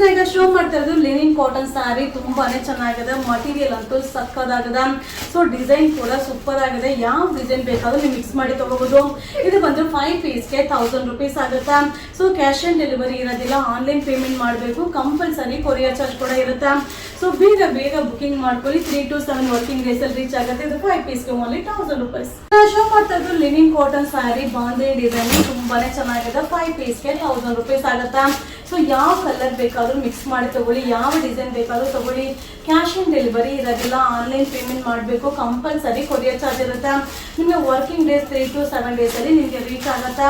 ಈಗ ಶೋ ಮಾಡ್ತಾ ಇರೋದು ಲಿನಿನ್ ಕಾಟನ್ ಸ್ಯಾರಿ ತುಂಬಾನೇ ಚೆನ್ನಾಗಿದೆ. ಮಟೀರಿಯಲ್ ಅಂತೂ ಸಕ್ಕದಾಗಿದೆ. ಸೊ ಡಿಸೈನ್ ಕೂಡ ಸೂಪರ್ ಆಗಿದೆ. ಯಾವ ಡಿಸೈನ್ ಬೇಕಾದ್ರೂ ನೀವು ಮಿಕ್ಸ್ ಮಾಡಿ ತಗೋಬಹುದು. ಇದು ಬಂದು 5 ಪೀಸ್ಗೆ 1000 rupees ಆಗುತ್ತೆ. ಸೊ ಕ್ಯಾಶ್ ಆನ್ ಡೆಲಿವರಿ ಇರೋದಿಲ್ಲ, ಆನ್ಲೈನ್ ಪೇಮೆಂಟ್ ಮಾಡಬೇಕು. ಕಂಪಲ್ಸರಿ ಕೊರಿಯರ್ ಚಾರ್ಜ್ ಕೂಡ ಇರುತ್ತೆ. ಸೊ ಬೇಗ ಬುಕಿಂಗ್ ಮಾಡ್ಕೊಳ್ಳಿ. 3 to 7 ವರ್ಕಿಂಗ್ ಡೇಸ್ ಅಲ್ಲಿ ರೀಚ್ ಆಗುತ್ತೆ. ಇದು 5 ಪೀಸ್ಗೆ ಓನ್ಲಿ 1000 rupees. ಶೋ ಮಾಡ್ತಾ ಇರೋದು ಲಿನಿನ್ ಕಾಟನ್ ಸ್ಯಾರಿ ಬಾಂಧೆ ಡಿಸೈನ್ ತುಂಬಾನೇ ಚೆನ್ನಾಗಿದೆ. 5 ಪೀಸ್ಗೆ 1000 rupees ಆಗುತ್ತೆ. ಸೊ ಯಾವ ಕಲರ್ ಬೇಕಾದ್ರೂ ಮಿಕ್ಸ್ ಮಾಡಿ ತಗೊಳ್ಳಿ, ಯಾವ ಡಿಸೈನ್ ಬೇಕಾದ್ರೂ ತಗೊಳ್ಳಿ. ಕ್ಯಾಶ್ ಆನ್ ಡೆಲಿವರಿ ಇರೋದಿಲ್ಲ, ಆನ್ಲೈನ್ ಪೇಮೆಂಟ್ ಮಾಡಬೇಕು. ಕಂಪಲ್ಸರಿ ಕೊರಿಯರ್ ಚಾರ್ಜ್ ಇರುತ್ತೆ. ನಿಮಗೆ ವರ್ಕಿಂಗ್ ಡೇಸ್ 3 to 7 ಡೇಸ್ ಅಲ್ಲಿ ನಿಮಗೆ ರೀಚ್ ಆಗುತ್ತೆ.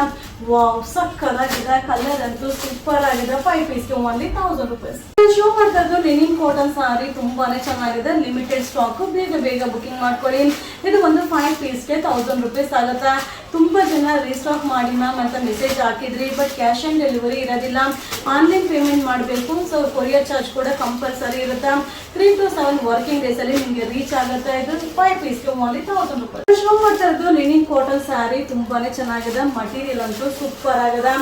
ವಾವ್, ಸಕ್ಕದಾಗಿದೆ. ಕಲರ್ ಅಂತೂ ಸೂಪರ್ ಆಗಿದೆ. 5 ಪೀಸ್ಗೆ ಓನ್ಲಿ 1000 rupees. ಶೋ ಮಾಡ್ತಾ ಇರೋದು ಲಿನಿನ್ ಕಾಟನ್ ಸಾರಿ ತುಂಬಾನೇ ಚೆನ್ನಾಗಿದೆ. ಲಿಮಿಟೆಡ್ ಸ್ಟಾಕ್, ಬೇಗ ಬುಕಿಂಗ್ ಮಾಡ್ಕೊಳ್ಳಿ. ಇದು ಒಂದು 5 ಪೀಸ್ಗೆ 1000 rupees ಆಗುತ್ತೆ. ತುಂಬಾ ಜನ ರೀಸ್ಟಾಕ್ ಮಾಡಿ ಮ್ಯಾಮ್ ಅಂತ ಮೆಸೇಜ್ ಹಾಕಿದ್ರಿ, ಬಟ್ ಕ್ಯಾಶ್ ಆನ್ ಡೆಲಿವರಿ ಇರೋದಿಲ್ಲ, ಆನ್ಲೈನ್ ಪೇಮೆಂಟ್ ಮಾಡಬೇಕು. ಸೊ ಕೊರಿಯರ್ ಚಾರ್ಜ್ ಕೂಡ ಕಂಪಲ್ಸರಿ ಇರುತ್ತೆ. 3 to 7 ವರ್ಕಿಂಗ್ ಡೇಸ್ ಅಲ್ಲಿ ನಿಮಗೆ ರೀಚ್ ಆಗುತ್ತೆ. ಇದು 5 ಪೀಸ್ಗೆ ಓನ್ಲಿ 1000 rupees. ಶೋ ಮಾಡ್ತಾ ಇರೋದು ಲಿನಿನ್ ಕಾಟನ್ ಸ್ಯಾರಿ ತುಂಬಾನೇ ಚೆನ್ನಾಗಿದೆ. ಮಟೀರಿಯಲ್ ಅಂತೂ ಸೂಪರ್ ಆಗಿದೆ.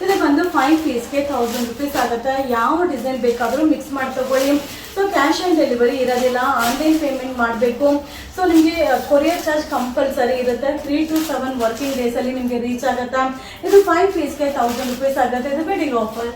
ಇದು ಬಂದು 5 ಪೀಸ್ಗೆ 1000 rupees ಆಗುತ್ತೆ. ಯಾವ ಡಿಸೈನ್ ಬೇಕಾದ್ರೂ ಮಿಕ್ಸ್ ಮಾಡಿ ತಗೊಳ್ಳಿ. ಸೊ ಕ್ಯಾಶ್ ಆನ್ ಡೆಲಿವರಿ ಇರೋದಿಲ್ಲ, ಆನ್ಲೈನ್ ಪೇಮೆಂಟ್ ಮಾಡಬೇಕು. ಸೊ ನಿಮಗೆ ಕೊರಿಯರ್ ಚಾರ್ಜ್ ಕಂಪಲ್ಸರಿ ಇರುತ್ತೆ. 3 to 7 ವರ್ಕಿಂಗ್ ಡೇಸ್ ಅಲ್ಲಿ ನಿಮಗೆ ರೀಚ್ ಆಗುತ್ತೆ. ಇದು 5 ಪೀಸ್ಗೆ 1000 rupees ಆಗುತ್ತೆ. ಇದು ವೆಡ್ಡಿಂಗ್ ಆಫರ್.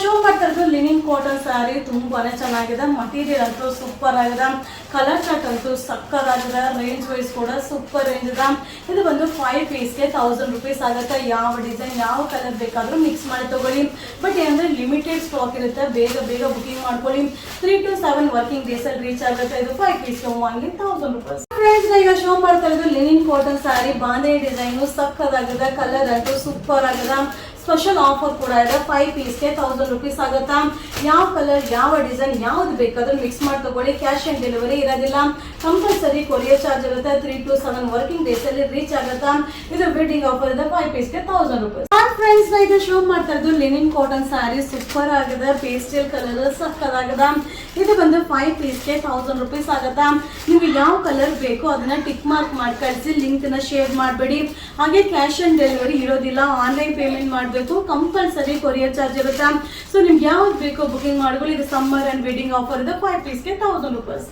ಶೋ ಮಾಡ್ತಾ ಇರೋದು ಲಿನಿನ್ ಕಾಟನ್ ಸ್ಯಾರಿ ತುಂಬಾನೇ ಚೆನ್ನಾಗಿದೆ. ಮಟೀರಿಯಲ್ ಅಂತೂ ಸೂಪರ್ ಆಗಿದೆ. ಕಲರ್ ಚಾರ್ಟ್ ಅಂತೂ ಸಕ್ಕದಾಗಿದೆ. ರೇಂಜ್ ವೈಸ್ ಕೂಡ ಸೂಪರ್ ರೇಂಜ್ ಇದೆ. ಇದು ಬಂದು 5 ಪೀಸ್ಗೆ 1000 rupees ಆಗುತ್ತೆ. ಯಾವ ಡಿಸೈನ್ ಯಾವ ಕಲರ್ ಬೇಕಾದ್ರೂ ಮಿಕ್ಸ್ ಮಾಡಿ ತಗೊಳ್ಳಿ. ಬಟ್ ಏನಂದ್ರೆ ಲಿಮಿಟೆಡ್ ಸ್ಟಾಕ್ ಇರುತ್ತೆ. ಬೇಗ ಬುಕಿಂಗ್ ಮಾಡ್ಕೊಳ್ಳಿ. 3 to 7 ವರ್ಕಿಂಗ್ ಡೇಸ್ ಅಲ್ಲಿ ರೀಚ್ ಆಗುತ್ತೆ. ಇದು 5 ಪೀಸ್ಗೆ ಓನ್ಲಿ 1000 rupees. ಫ್ರೆಂಡ್ಸ್, ಈಗ ಶೋ ಮಾಡ್ತಾ ಇರೋದು ಲಿನಿನ್ ಕಾಟನ್ ಸ್ಯಾರಿ ಬಾಂಧೆ ಡಿಸೈನ್ ಸಕ್ಕದಾಗಿದೆ. ಕಲರ್ ಅಂತೂ ಸೂಪರ್ ಆಗಿದೆ. ಸ್ಪೆಷಲ್ ಆಫರ್ ಕೂಡ ಇದೆ. 5 ಪೀಸ್ಗೆ 1000 rupees ಆಗುತ್ತಾ. ಯಾವ ಕಲರ್ ಯಾವ ಡಿಸೈನ್ ಯಾವ್ದು ಬೇಕಾದ್ರೂ ಮಿಕ್ಸ್ ಮಾಡಿ ತಗೊಳ್ಳಿ. ಕ್ಯಾಶ್ ಆನ್ ಡೆಲಿವರಿ ಇರೋದಿಲ್ಲ, ಕಂಪಲ್ಸರಿ ಕೊರಿಯರ್ ಚಾರ್ಜ್ ಇರುತ್ತೆ. 3 to 7 ವರ್ಕಿಂಗ್ ಡೇಸ್ ಅಲ್ಲಿ ರೀಚ್ ಆಗುತ್ತಾ. ಇದು ವೆಡ್ಡಿಂಗ್ ಆಫರ್ ಇದೆ. 5 ಪೀಸ್ಗೆ 1000 rupees. ಫ್ರೆಂಡ್ಸ್, ಈಗ ಶೋ ಮಾಡ್ತಾ ಇರೋದು ಲಿನಿನ್ ಕಾಟನ್ ಸ್ಯಾರಿ ಸೂಪರ್ ಆಗಿದೆ. ಪೇಸ್ಟಲ್ ಕಲರ್ ಸಕ್ಕದಾಗಿದೆ. ಇದು ಬಂದು 5 ಪೀಸ್ಗೆ 1000 rupees ಆಗುತ್ತಾ. ನಿಮ್ಗೆ ಯಾವ ಕಲರ್ ಬೇಕೋ ಅದನ್ನ ಟಿಕ್ ಮಾರ್ಕ್ ಮಾಡಿ ಕಳಿಸಿ. ಲಿಂಕ್ ನ ಶೇರ್ ಮಾಡಬೇಡಿ. ಹಾಗೆ ಕ್ಯಾಶ್ ಆನ್ ಡೆಲಿವರಿ ಇರೋದಿಲ್ಲ, ಆನ್ಲೈನ್ ಪೇಮೆಂಟ್ ಮಾಡಬೇಕು. ಕಂಪಲ್ಸರಿ ಕೊರಿಯರ್ ಚಾರ್ಜ್ ಇರುತ್ತೆ. ಸೊ ನಿಮ್ಗೆ ಯಾವ್ದು ಬೇಕೋ ಬುಕಿಂಗ್ ಮಾಡ್ಕೊಳ್ಳಿ. ಇದು ಸಮ್ಮರ್ ಅಂಡ್ ವೆಡ್ಡಿಂಗ್ ಆಫರ್ ಇದೆ. 5 ಪೀಸ್ಗೆ 1000 rupees.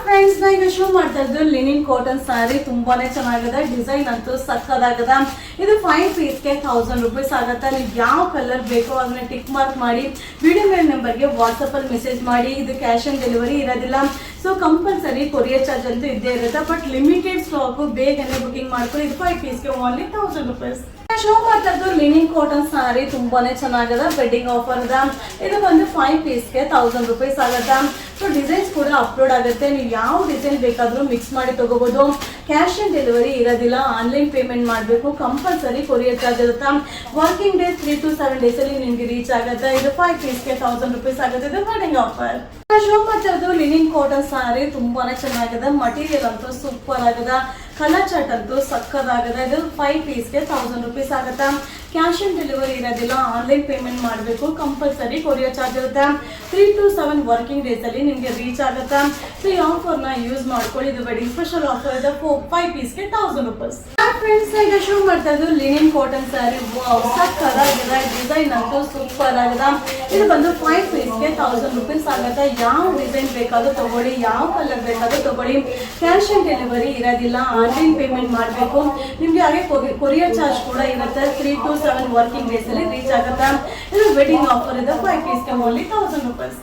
ಫ್ರೆಂಡ್ಸ್, ಈಗ ಶೋ ಮಾಡ್ತಾ ಇದ್ದು ಲಿನಿನ್ ಕಾಟನ್ ಸ್ಯಾರಿ ತುಂಬಾನೇ ಚೆನ್ನಾಗಿದೆ. ಡಿಸೈನ್ ಅಂತೂ ಸಕ್ಕದಾಗಿದೆ. ಇದು 5 ಪೀಸ್ಗೆ 1000 rupees ಆಗುತ್ತೆ. ನೀವು ಯಾವ ಕಲರ್ ಬೇಕೋ ಅದನ್ನ ಟಿಕ್ ಮಾರ್ಕ್ ಮಾಡಿ ವಿಡಿಯೋ ಮೇಲೆ ನಂಬರ್ಗೆ ವಾಟ್ಸಪ್ ಅಲ್ಲಿ ಮೆಸೇಜ್ ಮಾಡಿ. ಇದು ಕ್ಯಾಶ್ ಆನ್ ಡೆಲಿವರಿ ಇರೋದಿಲ್ಲ. ಸೊ ಕಂಪಲ್ಸರಿ ಕೊರಿಯರ್ ಚಾರ್ಜ್ ಅಂತೂ ಇದ್ದೇ ಇರುತ್ತೆ. ಬಟ್ ಲಿಮಿಟೆಡ್ ಸ್ಟಾಕ್, ಬೇಗನೆ ಬುಕಿಂಗ್ ಮಾಡ್ಕೊಳ್ಳಿ. ಇದು 5 ಪೀಸ್ಗೆ ಓನ್ಲಿ 1000 rupees. ಶೋ ಮಾಡ್ತಾ ಇದ್ದು ಲಿನಿನ್ ಕಾಟನ್ ಸ್ಯಾರಿ ತುಂಬಾನೇ ಚೆನ್ನಾಗಿದೆ. ವೆಡ್ಡಿಂಗ್ ಆಫರ್ ಇದೆ. ಇದು ಬಂದು 5 ಪೀಸ್ಗೆ 1000 rupees ಆಗುತ್ತೆ. ಸೊ ಡಿಸೈನ್ಸ್ ಕೂಡ ಅಪ್ಲೋಡ್ ಆಗುತ್ತೆ. ನೀವು ಯಾವ ಡಿಸೈನ್ ಬೇಕಾದ್ರೂ ಮಿಕ್ಸ್ ಮಾಡಿ ತಗೋಬಹುದು. ಕ್ಯಾಶ್ ಆನ್ ಡೆಲಿವರಿ ಇರೋದಿಲ್ಲ, ಆನ್ಲೈನ್ ಪೇಮೆಂಟ್ ಮಾಡಬೇಕು. ಕಂಪಲ್ಸರಿ ಕೊರಿಯರ್ ಚಾರ್ಜ್ ಇರುತ್ತೆ. ವರ್ಕಿಂಗ್ ಡೇಸ್ 3 to 7 ಡೇಸ್ ಅಲ್ಲಿ ನಿಮ್ಗೆ ರೀಚ್ ಆಗುತ್ತೆ. ಇದು 5 ಪೀಸ್ಗೆ 1000 rupees ಆಗುತ್ತೆ. ಇದು ವೆಡ್ಡಿಂಗ್ ಆಫರ್. ಶೋ ಮಾಡ್ತಾ ಇದ್ದು ಲಿನಿನ್ ಕಾಟನ್ ಸ್ಯಾರಿ ತುಂಬಾನೇ ಚೆನ್ನಾಗಿದೆ. ಮಟೀರಿಯಲ್ ಅಂತೂ ಸೂಪರ್ ಆಗಿದೆ. ಕಲರ್ ಚಾರ್ಟ್ ಅಂತೂ ಸಕ್ಕದಾಗಿದೆ. ಇದು 5 ಪೀಸ್ಗೆ 1000 rupees ಆಗುತ್ತೆ. ಕ್ಯಾಶ್ ಆನ್ ಡೆಲಿವರಿ ಇರೋದಿಲ್ಲ, ಆನ್ಲೈನ್ ಪೇಮೆಂಟ್ ಮಾಡಬೇಕು. ಕಂಪಲ್ಸರಿ ಕೊರಿಯರ್ ಚಾರ್ಜ್ ಇರುತ್ತೆ. 3 to 7 ವರ್ಕಿಂಗ್ ಡೇಸ್ ಅಲ್ಲಿ ನಿಮ್ಗೆ ರೀಚ್ ಆಗುತ್ತೆ. ಸೊ ಈ ಆಫರ್ ನ ಯೂಸ್ ಮಾಡ್ಕೊಳ್ಳಿ. ಇದು ವೆಡ್ಡಿಂಗ್ ಸ್ಪೆಷಲ್ ಆಫರ್ ಇದೆ. 5 ಪೀಸ್ಗೆ 1000 rupees. ಫ್ರೆಂಡ್ಸ್, ಈಗ ಶೋ ಮಾಡ್ತಾ ಇದ್ದು ಲಿನಿನ್ ಕಾಟನ್ ಸ್ಯಾರಿ ಸಕ್ಕದಾಗಿದೆ. ಡಿಸೈನ್ ಅಂತೂ ಸೂಪರ್ ಆಗಿದೆ. ಇದು ಬಂದು 5 ಪೀಸ್ಗೆ 1000 rupees ಆಗುತ್ತೆ. ಯಾವ ಡಿಸೈನ್ ಬೇಕಾದ್ರೂ ತಗೊಳ್ಳಿ, ಯಾವ ಕಲರ್ ಬೇಕಾದ್ರೂ ತಗೊಳ್ಳಿ. ಕ್ಯಾಶ್ ಆನ್ ಡೆಲಿವರಿ ಇರೋದಿಲ್ಲ, ಆನ್ಲೈನ್ ಪೇಮೆಂಟ್ ಮಾಡಬೇಕು. ನಿಮ್ಗೆ ಹಾಗೆ ಕೊರಿಯರ್ ಚಾರ್ಜ್ ಕೂಡ ಇರುತ್ತೆ. 3 to 7 ವರ್ಕಿಂಗ್ ಡೇಸ್ ಅಲ್ಲಿ ರೀಚ್ ಆಗುತ್ತೆ. ಇದು ವೆಡ್ಡಿಂಗ್ ಆಫರ್ ಇದೆ. 5 ಪೀಸ್ಗೆ ಓನ್ಲಿ 1000 rupees.